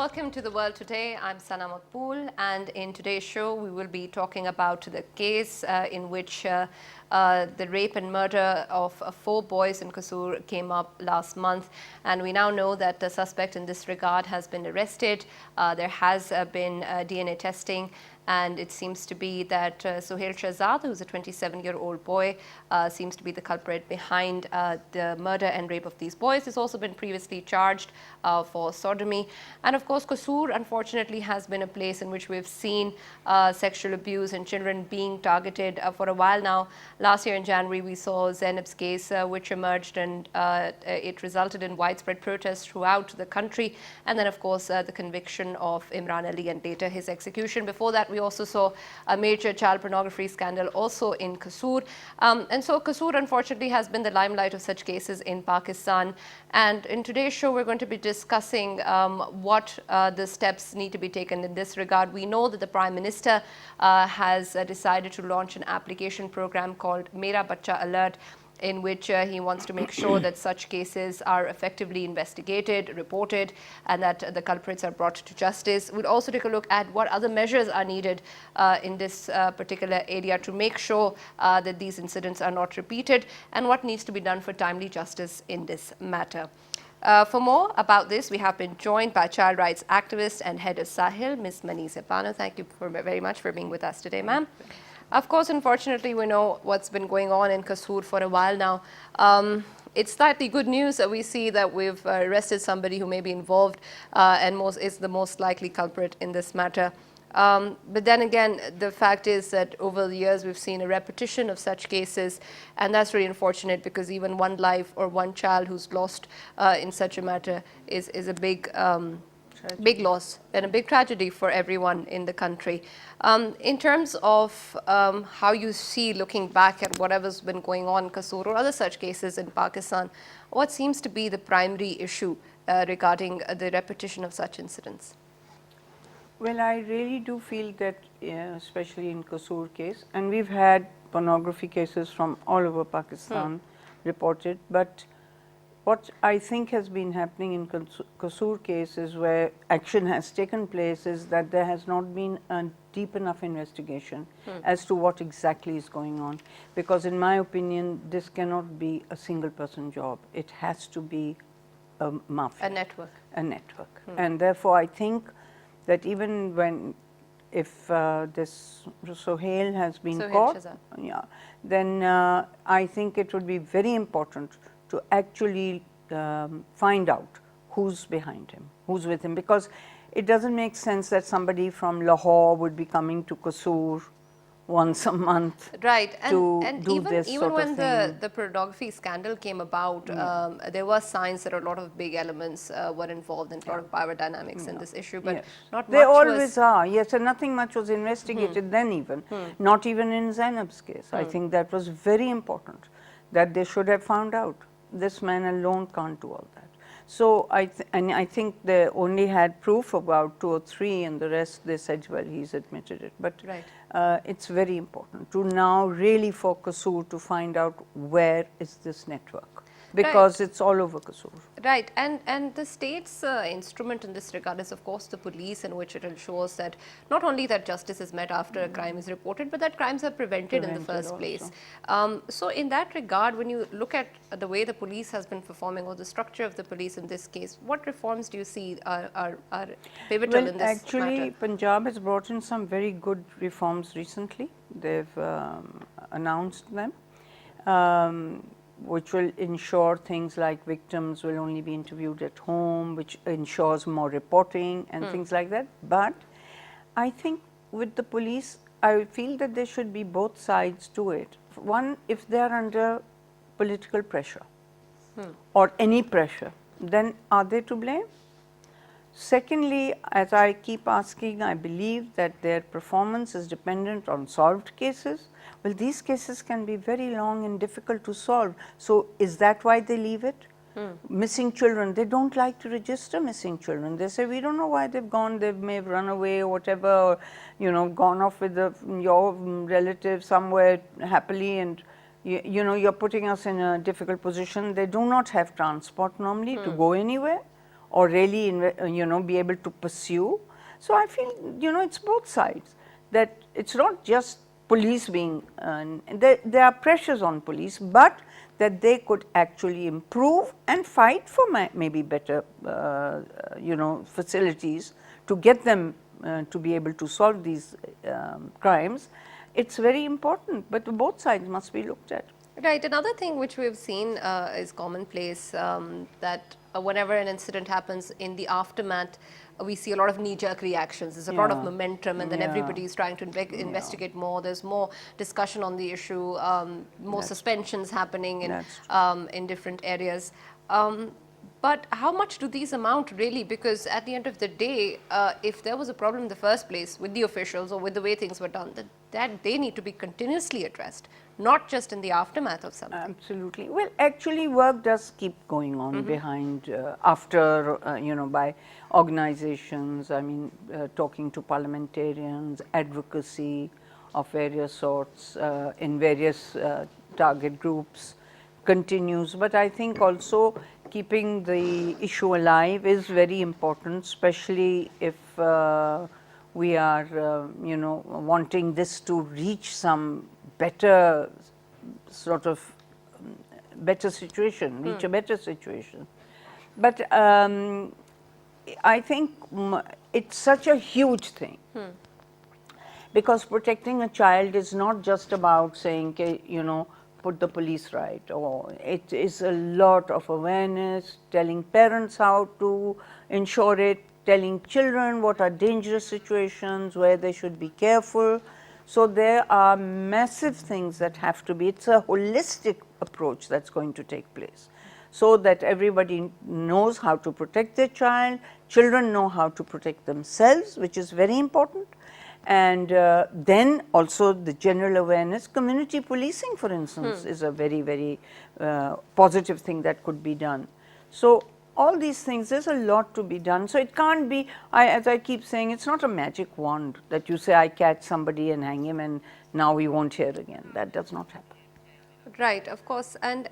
Welcome to The World Today. I'm Sana Maqbool, and in today's show we will be talking about the case in which the rape and murder of 4 boys in Kasur came up last month, and we now know that the suspect in this regard has been arrested. There has been DNA testing, and it seems to be that Sohail Shahzad, who's a 27-year-old boy, seems to be the culprit behind the murder and rape of these boys. He's also been previously charged for sodomy. And of course, Kasur, unfortunately, has been a place in which we've seen sexual abuse and children being targeted for a while now. Last year in January, we saw Zainab's case, which emerged, and it resulted in widespread protests throughout the country. And then, of course, the conviction of Imran Ali and later his execution. Before that, we also saw a major child pornography scandal also in Kasur. And so Kasur, unfortunately, has been the limelight of such cases in Pakistan. And in today's show, we're going to be discussing what the steps need to be taken in this regard. We know that the Prime Minister has decided to launch an application program called Mera Bacha Alert, in which he wants to make sure that such cases are effectively investigated, reported, and that the culprits are brought to justice. We'll also take a look at what other measures are needed in this particular area to make sure that these incidents are not repeated, and what needs to be done for timely justice in this matter. For more about this, we have been joined by child rights activist and head of Sahil, Ms. Maneeza Bano. Thank you very much for being with us today, ma'am. Of course, unfortunately, we know what's been going on in Kasur for a while now. It's slightly good news that we see that we've arrested somebody who may be involved and is the most likely culprit in this matter. But then again, the fact is that over the years we've seen a repetition of such cases, and that's really unfortunate, because even one life or one child who's lost in such a matter is a big loss and a big tragedy for everyone in the country. In terms of how you see, looking back at whatever's been going on in Kasur or other such cases in Pakistan, what seems to be the primary issue regarding the repetition of such incidents? Well, I really do feel that, especially in Kasur case, and we've had pornography cases from all over Pakistan reported, but what I think has been happening in Kasur case is where action has taken place is that there has not been a deep enough investigation as to what exactly is going on. Because in my opinion, this cannot be a single person job. It has to be a mafia. A network. A network. And therefore, I think that even when, if this Sohail has been caught, then I think it would be very important to actually find out who's behind him, who's with him, because it doesn't make sense that somebody from Lahore would be coming to Kasur once a month, right? And do even this even sort when of thing. the pornography scandal came about, there were signs that a lot of big elements were involved in a lot of power dynamics in this issue, but not they much always are. Yes, and nothing much was investigated then even, not even in Zainab's case. I think that was very important, that they should have found out. This man alone can't do all that. So I think they only had proof about 2 or 3, and the rest they said, well, he's admitted it. But it's very important to now really for Kasur to find out where is this network, because it's all over Kasur. Right, and the state's instrument in this regard is, of course, the police, in which it ensures that not only that justice is met after a crime is reported, but that crimes are prevented in the first place. So in that regard, when you look at the way the police has been performing, or the structure of the police in this case, what reforms do you see are pivotal in this actually, matter? Punjab has brought in some very good reforms recently. They've announced them. Which will ensure things like victims will only be interviewed at home, which ensures more reporting and things like that. But I think with the police, I feel that there should be both sides to it. One, if they are under political pressure or any pressure, then are they to blame? Secondly, as I keep asking, I believe that their performance is dependent on solved cases. Well, these cases can be very long and difficult to solve. So is that why they leave it? Missing children, they don't like to register missing children. They say, we don't know why they've gone, they may have run away or whatever, or, you know, gone off with your relative somewhere happily, and you know, you're putting us in a difficult position. They do not have transport normally to go anywhere, or really, be able to pursue. So I feel, it's both sides, that it's not just police being, there are pressures on police, but that they could actually improve and fight for maybe better, facilities to get them to be able to solve these crimes. It's very important, but both sides must be looked at. Right. Another thing which we've seen is commonplace, that whenever an incident happens, in the aftermath, we see a lot of knee-jerk reactions. There's a lot of momentum, and then everybody's trying to investigate more. There's more discussion on the issue, more suspensions happening in different areas. But how much do these amount really? Because at the end of the day, if there was a problem in the first place with the officials or with the way things were done, that they need to be continuously addressed, not just in the aftermath of something. Absolutely. Well, actually, work does keep going on behind, after, by organizations, talking to parliamentarians, advocacy of various sorts in various target groups continues. But I think also keeping the issue alive is very important, especially if we are, wanting this to reach some better sort of better situation, reach a better situation. But I think it's such a huge thing, because protecting a child is not just about saying, put the police right, or it is a lot of awareness, telling parents how to ensure it, telling children what are dangerous situations, where they should be careful. So there are massive things that have to be, it's a holistic approach that's going to take place, so that everybody knows how to protect their child, children know how to protect themselves, which is very important. And then also the general awareness, community policing, for instance, is a very, very positive thing that could be done. So all these things, there's a lot to be done. So it can't be, as I keep saying, it's not a magic wand that you say, I catch somebody and hang him and now we won't hear again. That does not happen. Right, of course. And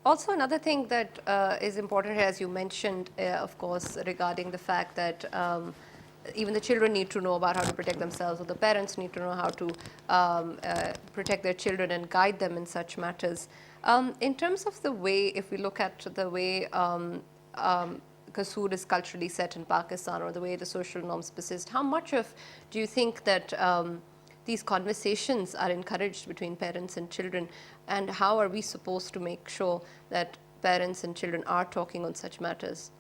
also another thing that is important here, as you mentioned, of course, regarding the fact that even the children need to know about how to protect themselves, or the parents need to know how to protect their children and guide them in such matters. In terms of the way, if we look at the way Qasur is culturally set in Pakistan, or the way the social norms persist, how much of do you think that these conversations are encouraged between parents and children, and how are we supposed to make sure that parents and children are talking on such matters?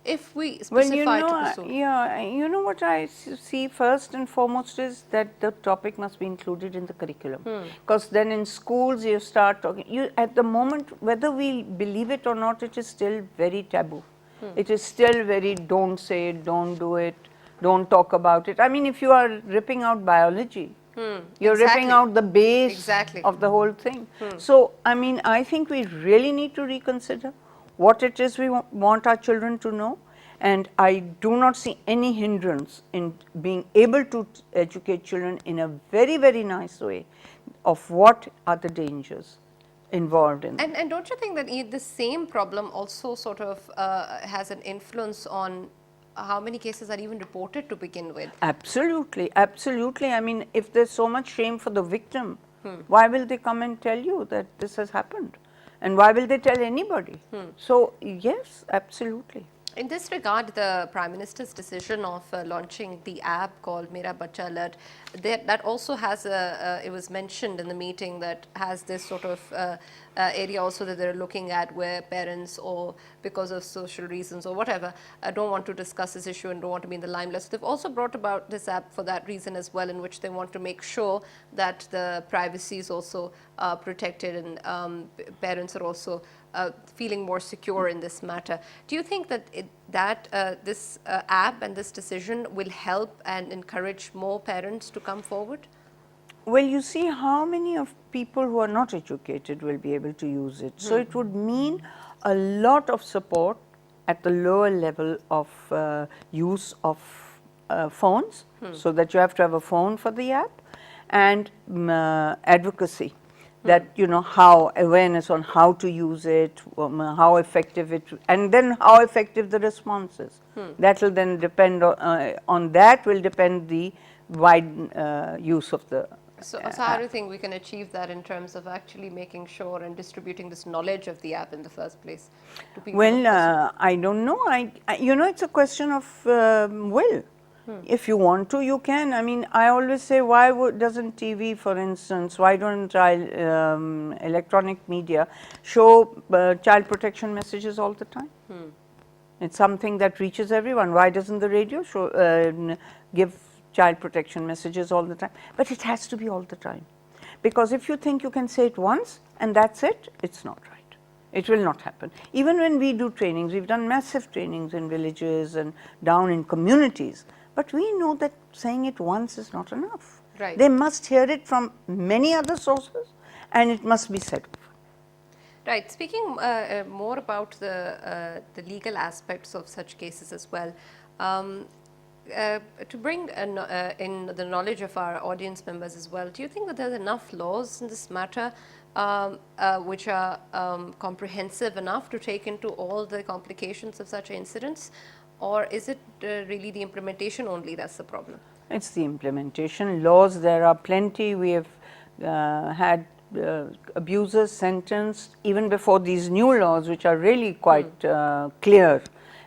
If we specify to Qasur. What I see first and foremost is that the topic must be included in the curriculum, because then in schools you start talking. At the moment, whether we believe it or not, it is still very taboo. It is still very, don't say it, don't do it, don't talk about it. I mean, if you are ripping out biology, you're ripping out the base of the whole thing. So, I mean, I think we really need to reconsider what it is we want our children to know, and I do not see any hindrance in being able to educate children in a very, very nice way of what are the dangers involved in and don't you think that the same problem also sort of has an influence on how many cases are even reported to begin with? Absolutely, absolutely. I mean, if there's so much shame for the victim, why will they come and tell you that this has happened? And why will they tell anybody? So, yes, absolutely. In this regard, the Prime Minister's decision of launching the app called Mera Bacha Alert, that also has it was mentioned in the meeting, that has this sort of area also that they're looking at, where parents, or because of social reasons or whatever, don't want to discuss this issue and don't want to be in the limelight. So they've also brought about this app for that reason as well, in which they want to make sure that the privacy is also protected, and parents are also feeling more secure in this matter. Do you think that this app and this decision will help and encourage more parents to come forward? Well, you see, how many of people who are not educated will be able to use it? So it would mean a lot of support at the lower level of use of phones, so that you have to have a phone for the app, and advocacy. that how awareness on how to use it, how effective it, and then how effective the response is. That will then depend on that will depend the wide use of the So how do you think we can achieve that in terms of actually making sure and distributing this knowledge of the app in the first place to people? Well, I don't know. It's a question of will. If you want to, you can. I mean, I always say, why doesn't TV, for instance, why don't electronic media show child protection messages all the time? It's something that reaches everyone. Why doesn't the radio show give child protection messages all the time? But it has to be all the time. Because if you think you can say it once and that's it, it's not right. It will not happen. Even when we do trainings, we've done massive trainings in villages and down in communities. But we know that saying it once is not enough. Right. They must hear it from many other sources and it must be said. Right. Speaking more about the legal aspects of such cases as well, to bring in the knowledge of our audience members as well, do you think that there's enough laws in this matter which are comprehensive enough to take into all the complications of such incidents? Or is it really the implementation only that's the problem? It's the implementation. Laws, there are plenty. We have had abusers sentenced even before these new laws, which are really quite clear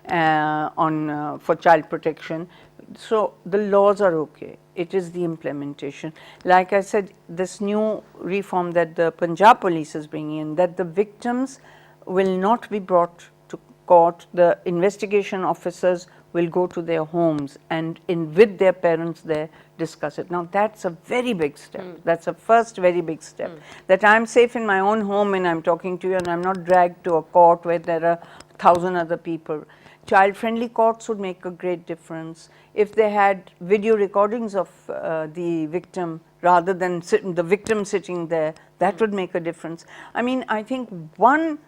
for child protection. So the laws are okay. It is the implementation. Like I said, this new reform that the Punjab police is bringing in, that the victims will not be brought to court. The investigation officers will go to their homes and with their parents there discuss it. Now that's a very big step. That's a first very big step. That I'm safe in my own home and I'm talking to you and I'm not dragged to a court where there are 1,000 other people. Child-friendly courts would make a great difference. If they had video recordings of the victim rather than the victim sitting there, that would make a difference. I mean, I think one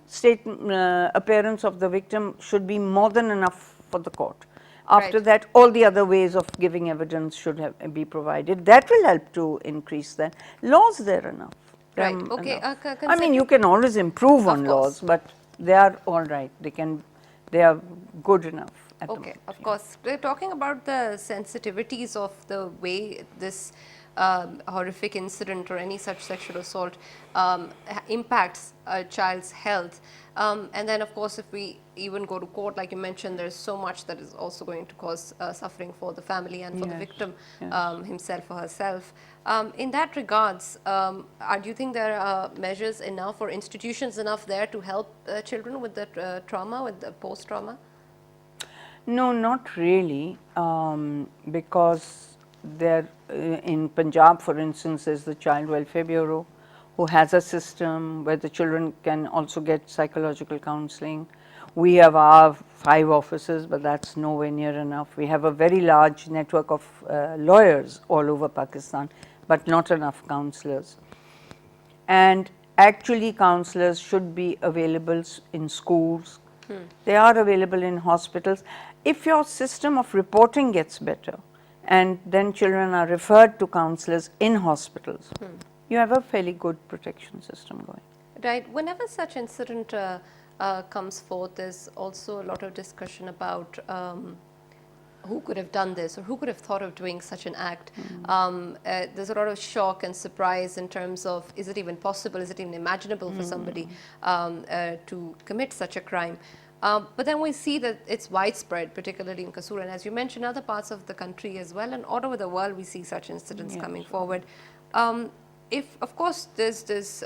appearance of the victim should be more than enough for the court. After that, all the other ways of giving evidence should be provided. That will help to increase that. Laws, there enough. Right. Okay. I mean, you can always improve on laws, but they are all right. They are good enough. Okay, of course. We're talking about the sensitivities of the way this horrific incident or any such sexual assault impacts a child's health. And then, of course, if we even go to court, like you mentioned, there's so much that is also going to cause suffering for the family and for the victim himself or herself. In that regards, do you think there are measures enough or institutions enough there to help children with the trauma, with the post-trauma? No, not really, because there in Punjab, for instance, there's the Child Welfare Bureau, who has a system where the children can also get psychological counseling. We have our 5 offices, but that's nowhere near enough. We have a very large network of lawyers all over Pakistan, but not enough counselors. And actually, counselors should be available in schools. They are available in hospitals. If your system of reporting gets better, and then children are referred to counselors in hospitals, you have a fairly good protection system going. Right. Whenever such incident comes forth, there's also a lot of discussion about who could have done this or who could have thought of doing such an act. There's a lot of shock and surprise in terms of, is it even possible, is it even imaginable for somebody to commit such a crime? But then we see that it's widespread, particularly in Kasur, and as you mentioned, other parts of the country as well, and all over the world we see such incidents coming forward. If, of course, there's this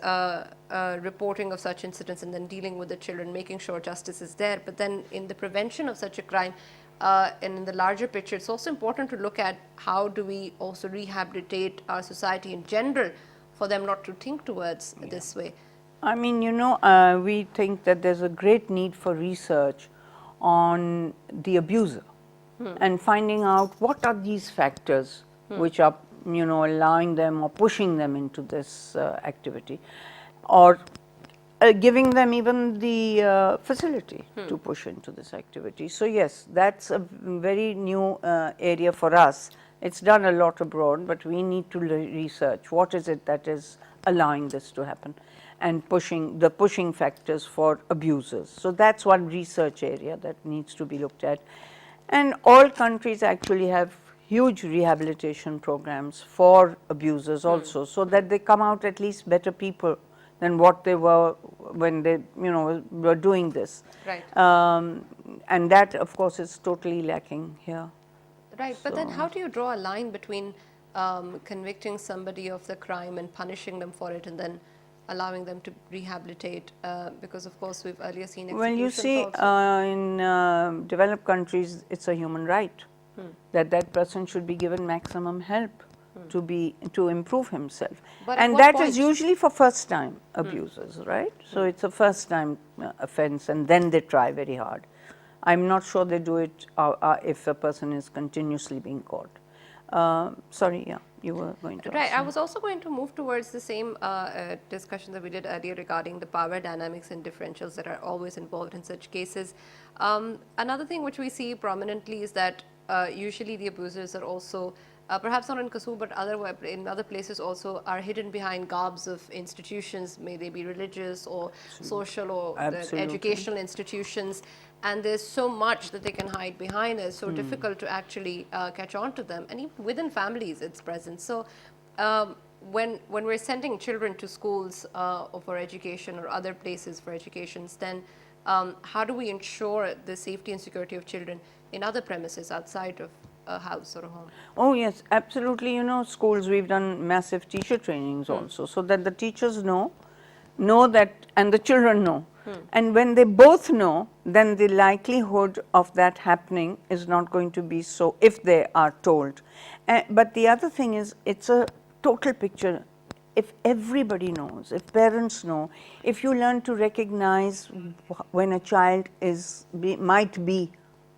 reporting of such incidents and then dealing with the children, making sure justice is there, but then in the prevention of such a crime, and in the larger picture, it's also important to look at how do we also rehabilitate our society in general for them not to think towards this way. I mean, we think that there's a great need for research on the abuser and finding out what are these factors which are, allowing them or pushing them into this activity, or giving them even the facility to push into this activity. So yes, that's a very new area for us. It's done a lot abroad, but we need to research what is it that is allowing this to happen and pushing factors for abusers. So that's one research area that needs to be looked at. And all countries actually have huge rehabilitation programs for abusers also, so that they come out at least better people than what they were when they, were doing this. Right. And that, of course, is totally lacking here. Right, but then how do you draw a line between convicting somebody of the crime and punishing them for it, and then allowing them to rehabilitate? Because of course we've earlier seen executions. Well, you see, in developed countries, it's a human right that person should be given maximum help to improve himself, But and that is usually for first-time abusers, right? So it's a first-time offense, and then they try very hard. I'm not sure they do it if a person is continuously being caught. Sorry, yeah, you were going to. Right, I was also going to move towards the same discussion that we did earlier regarding the power dynamics and differentials that are always involved in such cases. Another thing which we see prominently is that usually the abusers are also, perhaps not in Kasur, but in other places also, are hidden behind garbs of institutions, may they be religious or social or educational institutions. And there's so much that they can hide behind. It's so difficult to actually catch on to them. And even within families, it's present. So when we're sending children to schools for education or other places for educations, then how do we ensure the safety and security of children in other premises outside of a house or a home? Oh yes, absolutely. Schools, we've done massive teacher trainings also, so that the teachers know that, and the children know. And when they both know, then the likelihood of that happening is not going to be so, if they are told. But the other thing is, it's a total picture. If everybody knows, if parents know, if you learn to recognize when a child might be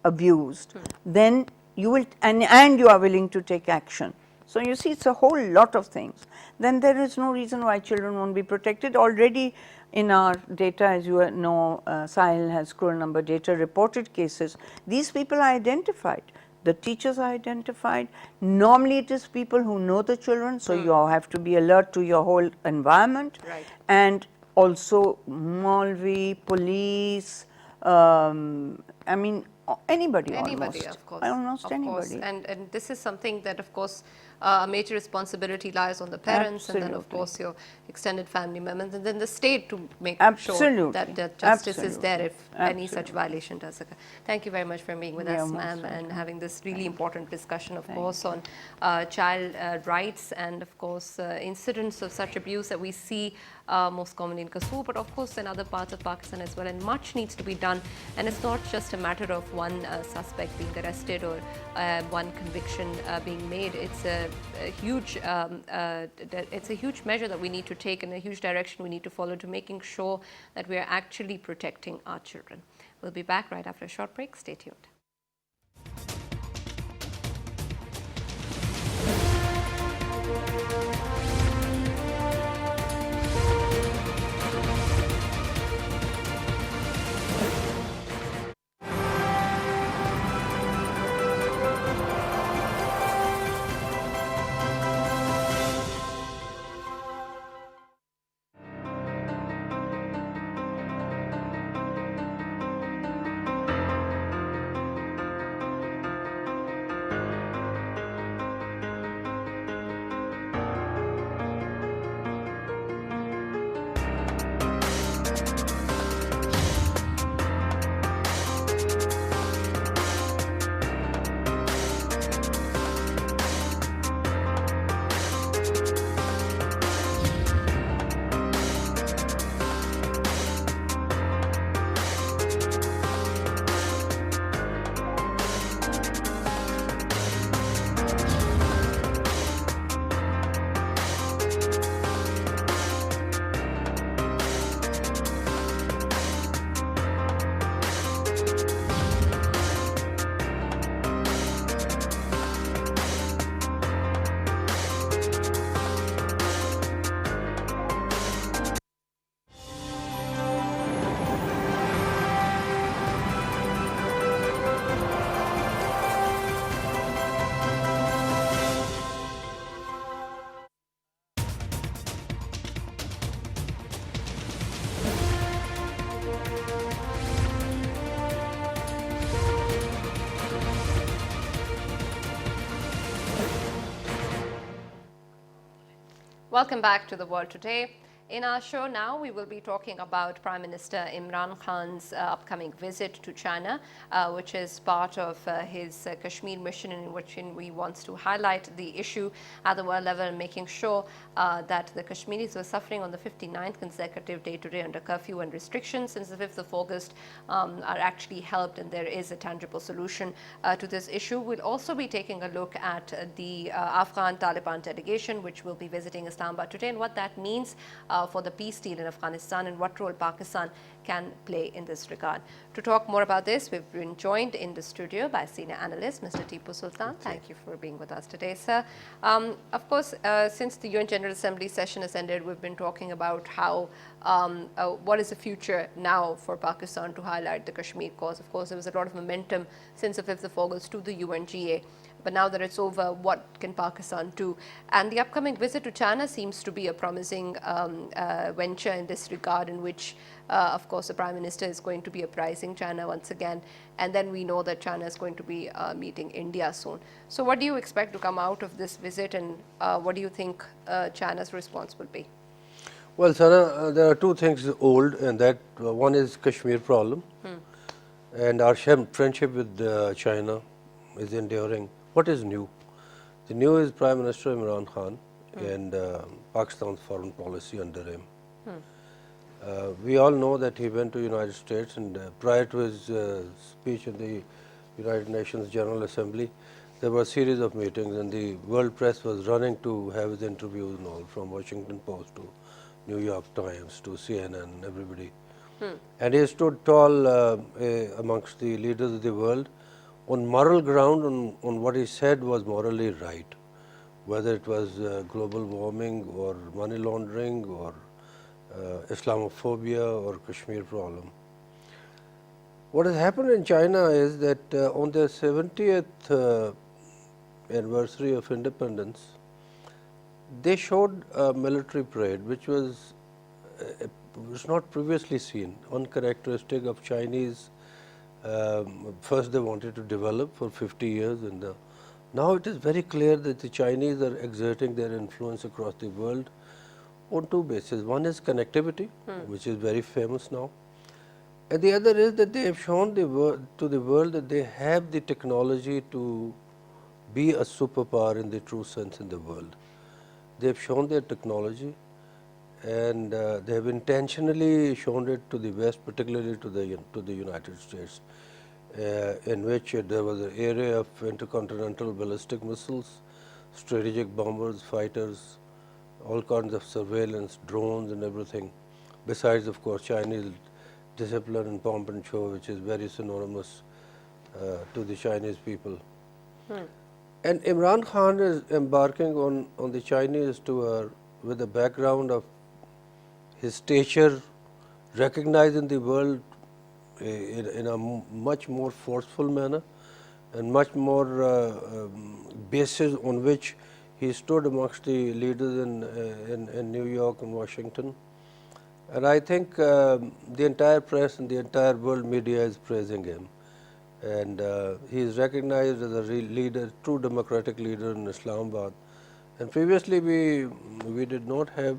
abused, then you will, and you are willing to take action. So you see, it's a whole lot of things. Then there is no reason why children won't be protected. Already in our data, as you know, Sahil has scroll number data, reported cases. These people are identified. The teachers are identified. Normally it is people who know the children, so you have to be alert to your whole environment. Right. And also Maulvi, police, I mean, anybody almost. Of course. Almost of anybody. Course. And this is something that, of course, a major responsibility lies on the parents. Absolutely. And then, of course, your extended family members, and then the state to make Absolutely. sure that justice is there if Absolutely. any such violation does occur. Thank you very much for being with us, ma'am, and having this really important discussion, of course, on child rights and, of course, incidents of such abuse that we see most commonly in Kasur, but of course in other parts of Pakistan as well, and much needs to be done. And it's not just a matter of one suspect being arrested or one conviction being made. It's a huge measure that we need to take, and a huge direction we need to follow to making sure that we are actually protecting our children. We'll be back right after a short break. Stay tuned. Welcome back to The World Today. In our show now, we will be talking about Prime Minister Imran Khan's upcoming visit to China, which is part of his Kashmir mission, in which he wants to highlight the issue at the world level and making sure that the Kashmiris who are suffering on the 59th consecutive day today under curfew and restrictions since the 5th of August are actually helped, and there is a tangible solution to this issue. We'll also be taking a look at the Afghan Taliban delegation, which will be visiting Islamabad today, and what that means for the peace deal in Afghanistan and what role Pakistan can play in this regard. To talk more about this, we've been joined in the studio by senior analyst Mr. Tipu Sultan. Thank you for being with us today, sir. Of course, since the UN General Assembly session has ended, we've been talking about how what is the future now for Pakistan to highlight the Kashmir cause. Of course, there was a lot of momentum since the 5th of August to the UNGA. But now that it's over, what can Pakistan do? And the upcoming visit to China seems to be a promising venture in this regard, in which, of course, the Prime Minister is going to be apprising China once again. And then we know that China is going to be meeting India soon. So what do you expect to come out of this visit, and what do you think China's response will be? Well, Sana, there are two things old, and that one is Kashmir problem, and our friendship with China is enduring. What is new? The new is Prime Minister Imran Khan and Pakistan's foreign policy under him. We all know that he went to United States, and prior to his speech in the United Nations General Assembly, there were a series of meetings, and the world press was running to have his interviews and all, from Washington Post to New York Times to CNN, everybody. And he stood tall amongst the leaders of the world on moral ground, on what he said was morally right, whether it was global warming or money laundering or Islamophobia or Kashmir problem. What has happened in China is that on their 70th anniversary of independence, they showed a military parade which was not previously seen, uncharacteristic of Chinese. First they wanted to develop for 50 years, and now it is very clear that the Chinese are exerting their influence across the world on two bases. One is connectivity, which is very famous now, and the other is that they have shown to the world that they have the technology to be a superpower in the true sense in the world. They have shown their technology, and they have intentionally shown it to the West, particularly to the United States, in which there was an area of intercontinental ballistic missiles, strategic bombers, fighters, all kinds of surveillance, drones and everything, besides, of course, Chinese discipline and pomp and show, which is very synonymous to the Chinese people. And Imran Khan is embarking on the Chinese tour with a background of his stature, recognized in the world in a much more forceful manner, and much more basis on which he stood amongst the leaders in New York and Washington. And I think the entire press and the entire world media is praising him. And he is recognized as a real leader, true democratic leader in Islamabad. And previously we did not have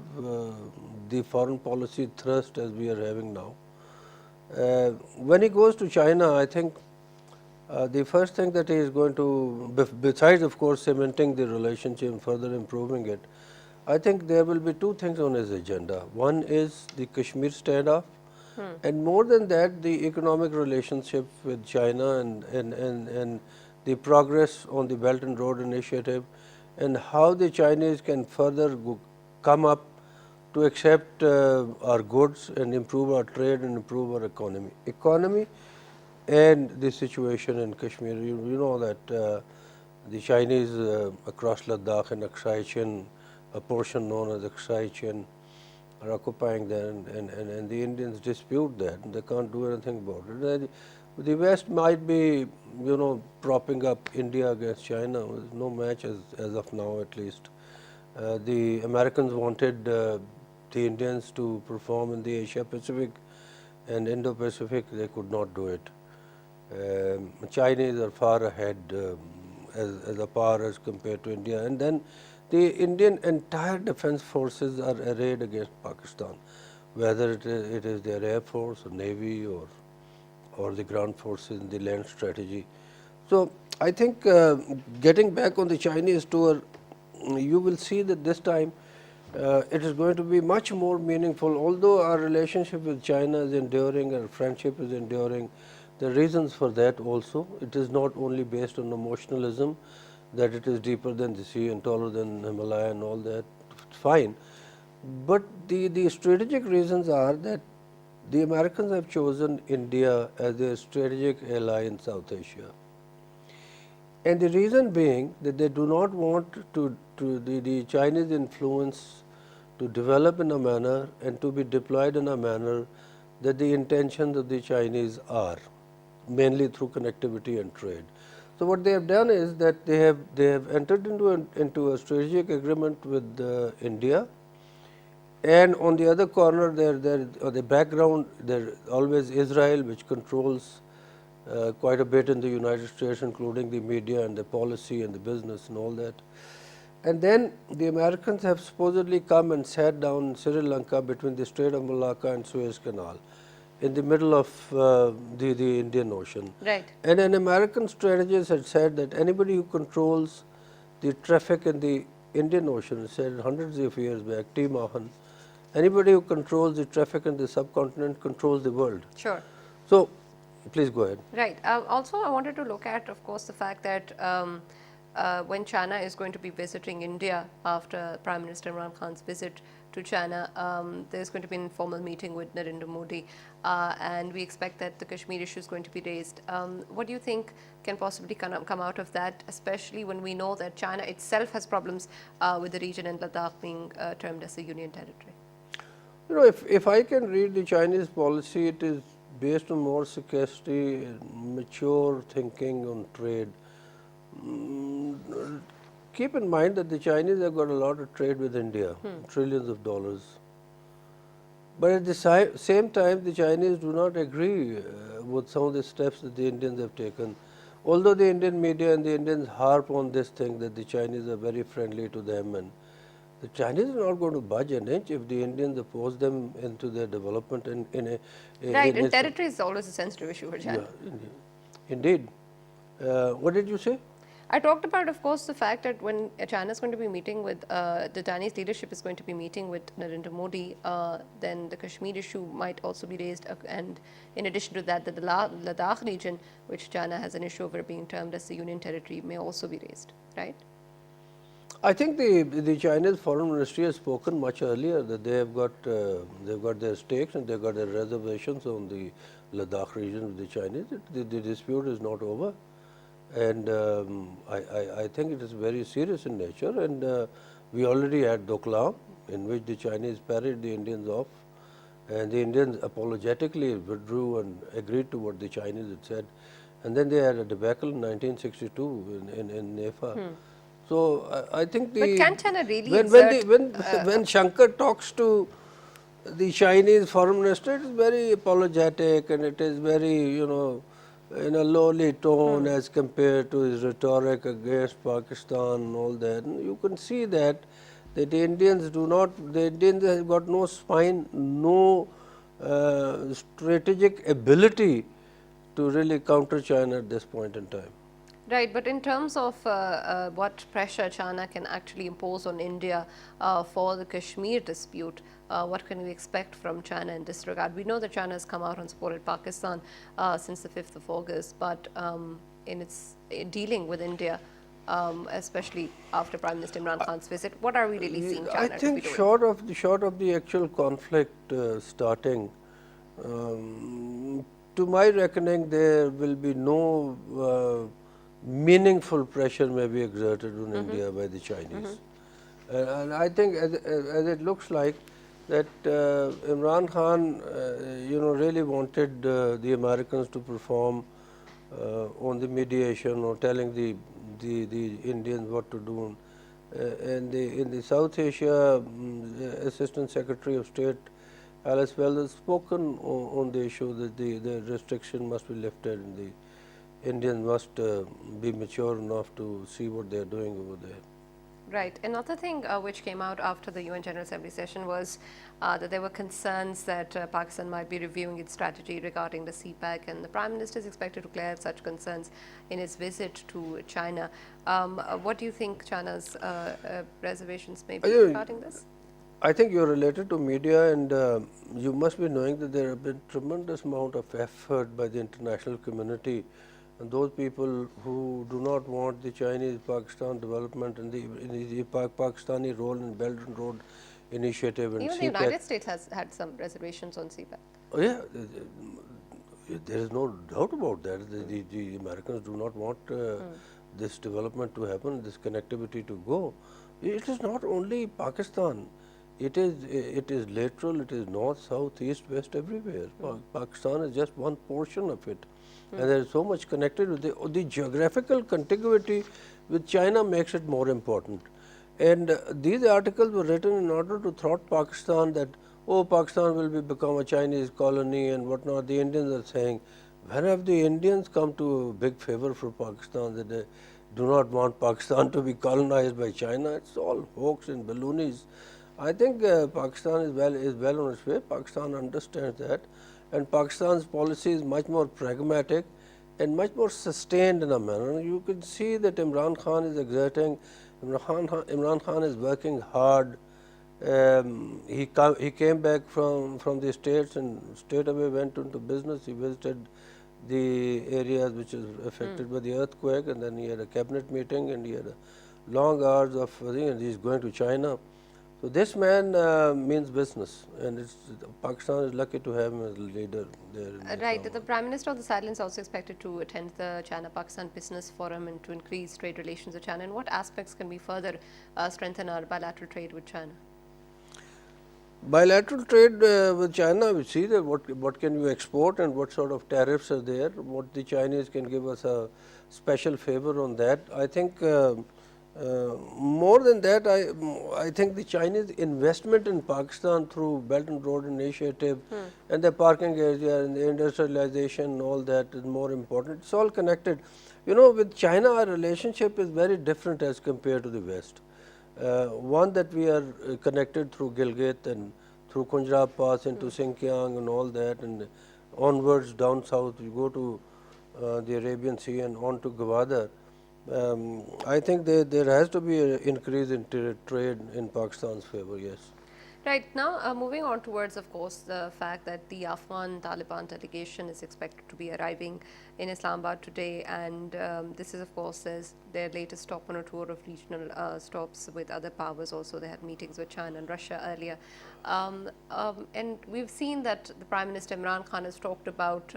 the foreign policy thrust as we are having now. When he goes to China, I think the first thing that he is going to, besides of course cementing the relationship and further improving it, I think there will be two things on his agenda. One is the Kashmir standoff, and more than that, the economic relationship with China and the progress on the Belt and Road Initiative, and how the Chinese can further come up to accept our goods and improve our trade and improve our economy. Economy and the situation in Kashmir. You know that the Chinese across Ladakh and Aksai Chin, a portion known as Aksai Chin, are occupying that, and the Indians dispute that, and they can't do anything about it. The West might be, propping up India against China. There's no match as of now, at least. The Americans wanted the Indians to perform in the Asia Pacific and Indo-Pacific. They could not do it. Chinese are far ahead as a power as compared to India. And then the Indian entire defense forces are arrayed against Pakistan, whether it is their air force or navy or the ground forces in the land strategy. So I think getting back on the Chinese tour, you will see that this time it is going to be much more meaningful. Although our relationship with China is enduring, our friendship is enduring, there are reasons for that also. It is not only based on emotionalism, that it is deeper than the sea and taller than Himalaya and all that, fine. But the strategic reasons are that the Americans have chosen India as their strategic ally in South Asia. And the reason being that they do not want the Chinese influence to develop in a manner and to be deployed in a manner that the intentions of the Chinese are, mainly through connectivity and trade. So what they have done is that they have entered into a strategic agreement with India, and on the other corner the background there always Israel, which controls quite a bit in the United States, including the media and the policy and the business and all that. And then the Americans have supposedly come and sat down in Sri Lanka between the Strait of Malacca and Suez Canal, in the middle of the Indian Ocean. Right. And an American strategist had said that anybody who controls the traffic in the Indian Ocean, said hundreds of years back, T. Mahan, anybody who controls the traffic in the subcontinent controls the world. Sure. So, please go ahead. Right. Also, I wanted to look at, of course, the fact that when China is going to be visiting India after Prime Minister Imran Khan's visit to China, there's going to be an informal meeting with Narendra Modi, and we expect that the Kashmir issue is going to be raised. What do you think can possibly come out of that, especially when we know that China itself has problems with the region and Ladakh being termed as a union territory? You know, if I can read the Chinese policy, it is based on more sagacity, mature thinking on trade. Keep in mind that the Chinese have got a lot of trade with India, trillions of dollars. But at the same time, the Chinese do not agree with some of the steps that the Indians have taken. Although the Indian media and the Indians harp on this thing that the Chinese are very friendly to them, and the Chinese are not going to budge an inch if the Indians oppose them into their development in a Right, and territory is always a sensitive issue for China. Yeah, indeed. What did you say? I talked about, of course, the fact that when China is going to be meeting with, the Chinese leadership is going to be meeting with Narendra Modi, then the Kashmir issue might also be raised. And in addition to that, the Ladakh region, which China has an issue over being termed as the union territory, may also be raised, right? I think the Chinese foreign ministry has spoken much earlier that they've got their stakes and they've got their reservations on the Ladakh region with the Chinese. The dispute is not over, and I think it is very serious in nature. And we already had Doklam, in which the Chinese parried the Indians off, and the Indians apologetically withdrew and agreed to what the Chinese had said. And then they had a debacle in 1962 in Nefa. So I think But can China really when Shankar talks to the Chinese foreign minister, it is very apologetic and it is very, you know, in a lowly tone as compared to his rhetoric against Pakistan and all that. And you can see that the Indians have got no spine, no strategic ability to really counter China at this point in time. Right, but in terms of what pressure China can actually impose on India for the Kashmir dispute, what can we expect from China in this regard? We know that China has come out and supported Pakistan since the 5th of August, but in its dealing with India, especially after Prime Minister Imran Khan's visit, what are we really seeing China I to be think doing? short of the actual conflict starting, to my reckoning, there will be no meaningful pressure may be exerted on India by the Chinese. And I think as it looks like that Imran Khan, you know, really wanted the Americans to perform on the mediation or telling the Indians what to do. And in the South Asia, Assistant Secretary of State Alice Wells has spoken on the issue that the restriction must be lifted and the Indians must be mature enough to see what they are doing over there. Right. Another thing which came out after the UN General Assembly session was that there were concerns that Pakistan might be reviewing its strategy regarding the CPEC, and the Prime Minister is expected to clear such concerns in his visit to China. What do you think China's reservations may be I, regarding this? I think you're related to media, and you must be knowing that there have been tremendous amount of effort by the international community, and those people who do not want the Chinese-Pakistan development and the Pakistani role in Belt and Road Initiative and Even the CPEC. United States has had some reservations on CPEC. Oh, yeah, there is no doubt about that. The Americans do not want this development to happen, this connectivity to go. It is not only Pakistan. It is lateral. It is north, south, east, west, everywhere. Pakistan is just one portion of it, and there is so much connected with the geographical contiguity with China makes it more important. And these articles were written in order to thwart Pakistan that, oh, Pakistan will become a Chinese colony and whatnot. The Indians are saying, when have the Indians come to big favor for Pakistan that they do not want Pakistan to be colonized by China? It's all hoax and balloonies. I think Pakistan is well on its way. Pakistan understands that, and Pakistan's policy is much more pragmatic and much more sustained in a manner. You can see that Imran Khan is exerting. Imran Khan is working hard. He came back from the States and straight away went into business. He visited the areas which is affected by the earthquake, and then he had a cabinet meeting, and he had a long hours of and he's going to China. So this man means business, and Pakistan is lucky to have him as a leader there. Right. The Prime Minister of the Sideline is also expected to attend the China-Pakistan Business Forum and to increase trade relations with China. And what aspects can we further strengthen our bilateral trade with China? Bilateral trade with China, we see that what can you export and what sort of tariffs are there. What the Chinese can give us a special favor on that. I think more than that, I think the Chinese investment in Pakistan through Belt and Road Initiative and the parking area and the industrialization and all that is more important. It's all connected. You know, with China, our relationship is very different as compared to the West. One that we are connected through Gilgit and through Punjab Pass into Xinjiang and all that, and onwards down south you go to the Arabian Sea and on to Gwadar. I think there has to be an increase in trade in Pakistan's favor, yes. Right. Now, moving on towards, of course, the fact that the Afghan Taliban delegation is expected to be arriving in Islamabad today, and this is, of course, their latest stop on a tour of regional stops with other powers. Also, they had meetings with China and Russia earlier. And we've seen that the Prime Minister Imran Khan has talked about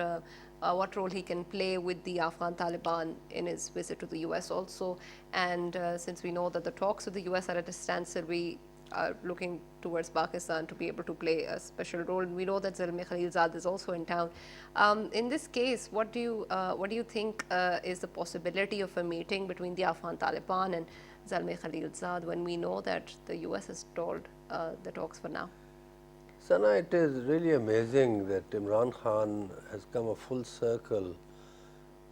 what role he can play with the Afghan Taliban in his visit to the US also. And since we know that the talks with the US are at a standstill, we are looking towards Pakistan to be able to play a special role. We know that Zalmay Khalilzad is also in town. In this case, what do you think is the possibility of a meeting between the Afghan Taliban and Zalmay Khalilzad when we know that the US has stalled the talks for now? Sana, it is really amazing that Imran Khan has come a full circle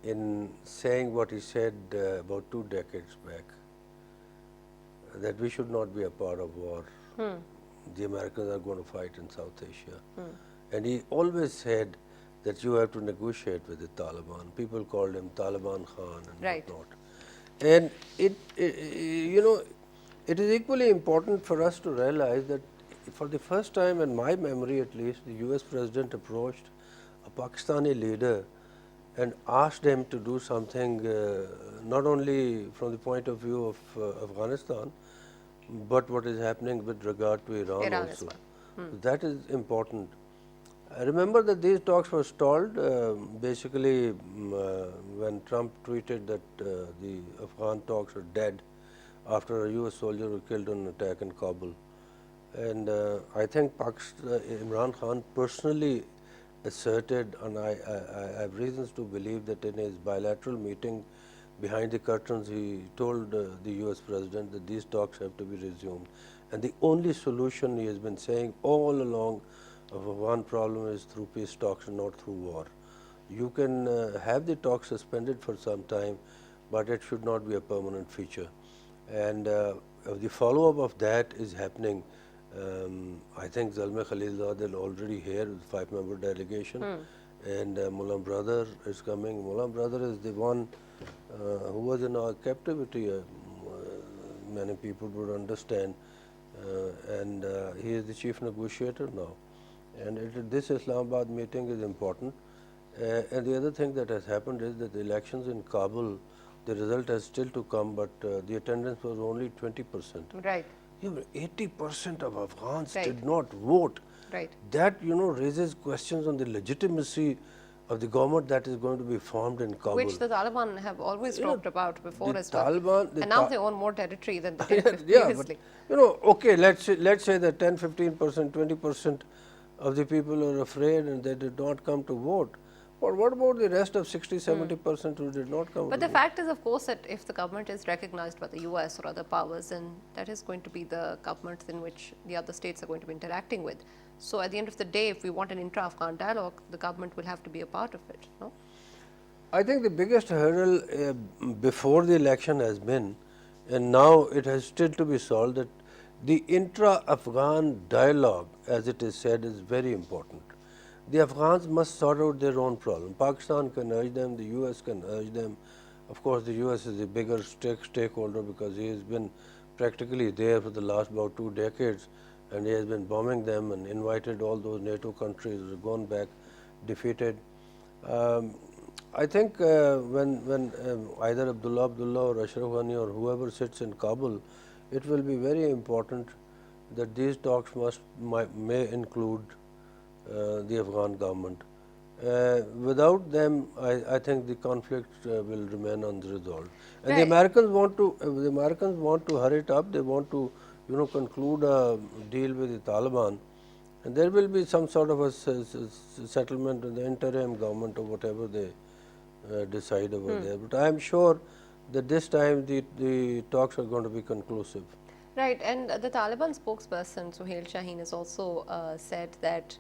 in saying what he said about 2 decades back, that we should not be a part of war. The Americans are going to fight in South Asia. And he always said that you have to negotiate with the Taliban. People called him Taliban Khan and whatnot. And you know, it is equally important for us to realize that for the first time in my memory at least, the US President approached a Pakistani leader and asked him to do something not only from the point of view of Afghanistan, but what is happening with regard to Iran also. That is important. I remember that these talks were stalled basically when Trump tweeted that the Afghan talks are dead after a US soldier was killed in an attack in Kabul. And I think Imran Khan personally asserted, and I have reasons to believe that in his bilateral meeting behind the curtains, he told the US President that these talks have to be resumed. And the only solution he has been saying all along of one problem is through peace talks and not through war. You can have the talks suspended for some time, but it should not be a permanent feature. and the follow up of that is happening. I think Zalmay Khalilzad is already here with 5-member delegation, and Mullah Brother is coming. Mullah Brother is the one who was in our captivity. Many people would understand, and he is the chief negotiator now. And this Islamabad meeting is important. And the other thing that has happened is that the elections in Kabul, the result has still to come, but the attendance was only 20%. Right. 80% of Afghans Right. did not vote. Right. That raises questions on the legitimacy of the government that is going to be formed in Kabul. Which the Taliban have always talked about before the as well. Taliban- the And now Ta- they own more territory than they did yeah, previously. but okay, let's say that 10-15%, 20% of the people are afraid and they did not come to vote. But what about the rest of 60-70% who did not come But to the vote? fact is, of course, that if the government is recognized by the US or other powers, then that is going to be the government in which the other states are going to be interacting with. So at the end of the day, if we want an intra-Afghan dialogue, the government will have to be a part of it, no? I think the biggest hurdle before the election has been, and now it has still to be solved, that the intra-Afghan dialogue, as it is said, is very important. The Afghans must sort out their own problem. Pakistan can urge them, the US can urge them. Of course, the US is the bigger stakeholder because he has been practically there for the last about 2 decades, and he has been bombing them and invited all those NATO countries who have gone back defeated. I think when either Abdullah or Ashraf Ghani or whoever sits in Kabul, it will be very important that these talks may include the Afghan government. Without them, I think the conflict will remain unresolved. And Right. the Americans want to hurry it up. They want to, conclude a deal with the Taliban, and there will be some sort of a settlement in the interim government or whatever they decide over there. But I am sure that this time the talks are going to be conclusive. Right, and the Taliban spokesperson Suhail Shaheen has also said that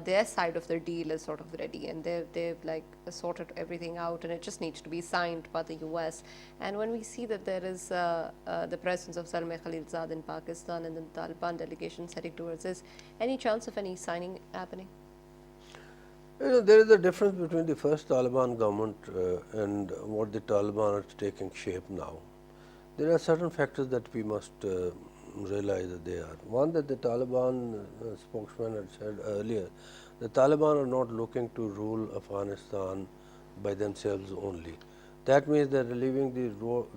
their side of the deal is sort of ready, and they've like sorted everything out, and it just needs to be signed by the US. And when we see that there is the presence of Zalmay Khalilzad in Pakistan and the Taliban delegation heading towards this, any chance of any signing happening? There is a difference between the first Taliban government and what the Taliban are taking shape now. There are certain factors that we must realize that they are. One, that the Taliban spokesman had said earlier, the Taliban are not looking to rule Afghanistan by themselves only. That means they are leaving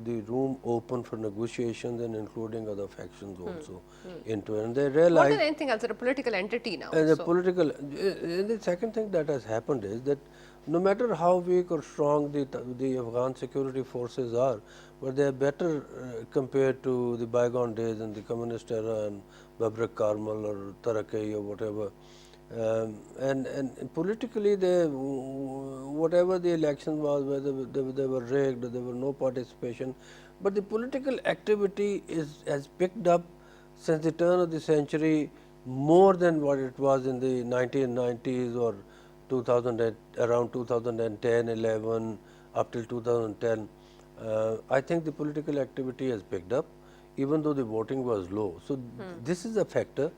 the room open for negotiations and including other factions also into it. And they More realize. than anything else, they're a political entity now. And so. the second thing that has happened is that no matter how weak or strong the Afghan security forces are, but they are better compared to the bygone days in the communist era and Babrak Karmal or Tarakei or whatever. And politically, whatever the election was, whether they were rigged, there was no participation, but the political activity has picked up since the turn of the century more than what it was in the 1990s or around 2010, 11, up till 2010. I think the political activity has picked up, even though the voting was low. So this is a factor.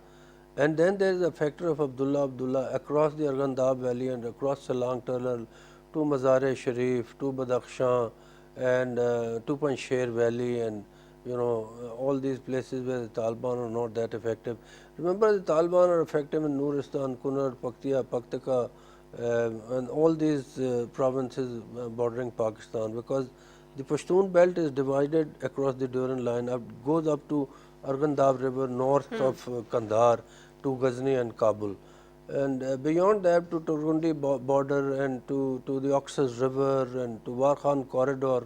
And then there is a factor of Abdullah across the Arghandab Valley and across Salang Tunnel to Mazar-e-Sharif, to Badakhshan and to Panjshir Valley, and all these places where the Taliban are not that effective. Remember, the Taliban are effective in Nuristan, Kunar, Paktiya, Paktika, and all these provinces bordering Pakistan, because the Pashtun belt is divided across the Durrani line, goes up to Arghandab River, north of Kandahar, to Ghazni and Kabul, and beyond that to Turgundi border and to the Oxus River and to Warkhan corridor.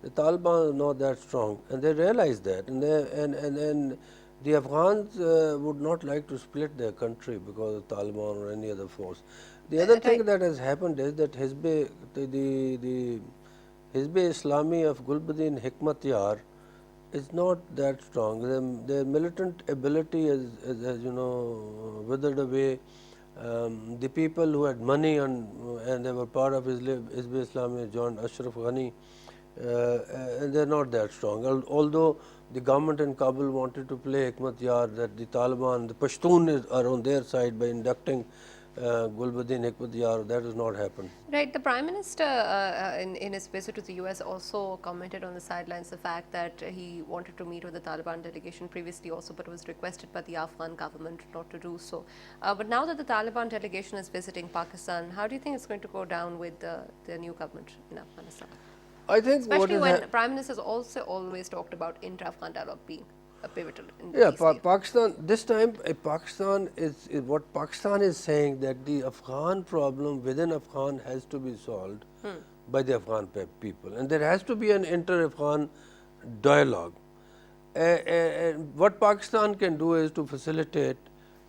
The Taliban are not that strong, and they realize that, and the Afghans would not like to split their country because of Taliban or any other force. The other thing that has happened is that the Hizb-e Islami of Gulbuddin Hikmatyar is not that strong. Their militant ability has withered away. The people who had money and they were part of Hizb-e Islami joined Ashraf Ghani, and they are not that strong. Although the government in Kabul wanted to play Hikmat Yar, that the Taliban, the Pashtun are on their side by inducting Gulbuddin Hikmat Yar. That has not happened. Right. The Prime Minister, in his visit to the US, also commented on the sidelines the fact that he wanted to meet with the Taliban delegation previously also, but was requested by the Afghan government not to do so. But now that the Taliban delegation is visiting Pakistan, how do you think it's going to go down with the new government in Afghanistan? I think Especially when Prime Minister has also always talked about inter-Afghan dialogue being a pivotal in the yeah, peace deal. Pakistan, this time Pakistan is what Pakistan is saying, that the Afghan problem within Afghan has to be solved by the Afghan people, and there has to be an inter-Afghan dialogue. And what Pakistan can do is to facilitate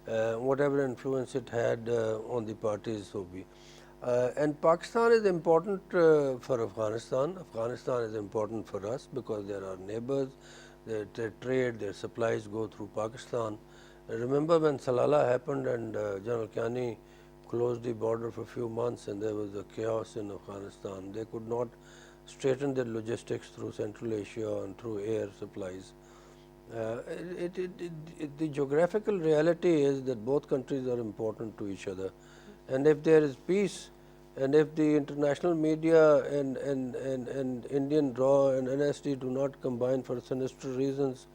whatever influence it had on the parties so be. And Pakistan is important for Afghanistan. Afghanistan is important for us because they are our neighbors. Their trade, their supplies go through Pakistan. Remember when Salala happened and General Kiani closed the border for a few months and there was a chaos in Afghanistan. They could not straighten their logistics through Central Asia and through air supplies. The geographical reality is that both countries are important to each other, and if there is peace, and if the international media and Indian RAW and NSD do not combine for sinister reasons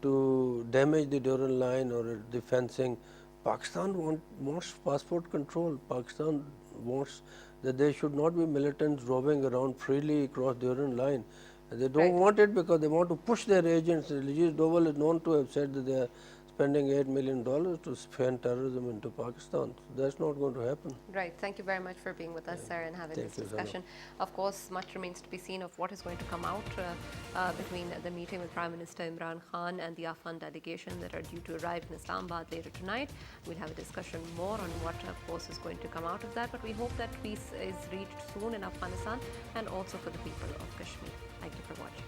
to damage the Durrani line or the fencing, Pakistan wants passport control. Pakistan wants that there should not be militants roaming around freely across Durrani line. They don't want it because they want to push their agents. Aziz Doval is known to have said that they are spending $8 million to fend terrorism into Pakistan. So that's not going to happen. Right. Thank you very much for being with us, sir, and having this discussion. Of course, much remains to be seen of what is going to come out between the meeting with Prime Minister Imran Khan and the Afghan delegation that are due to arrive in Islamabad later tonight. We'll have a discussion more on what, of course, is going to come out of that. But we hope that peace is reached soon in Afghanistan and also for the people of Kashmir. Thank you for watching.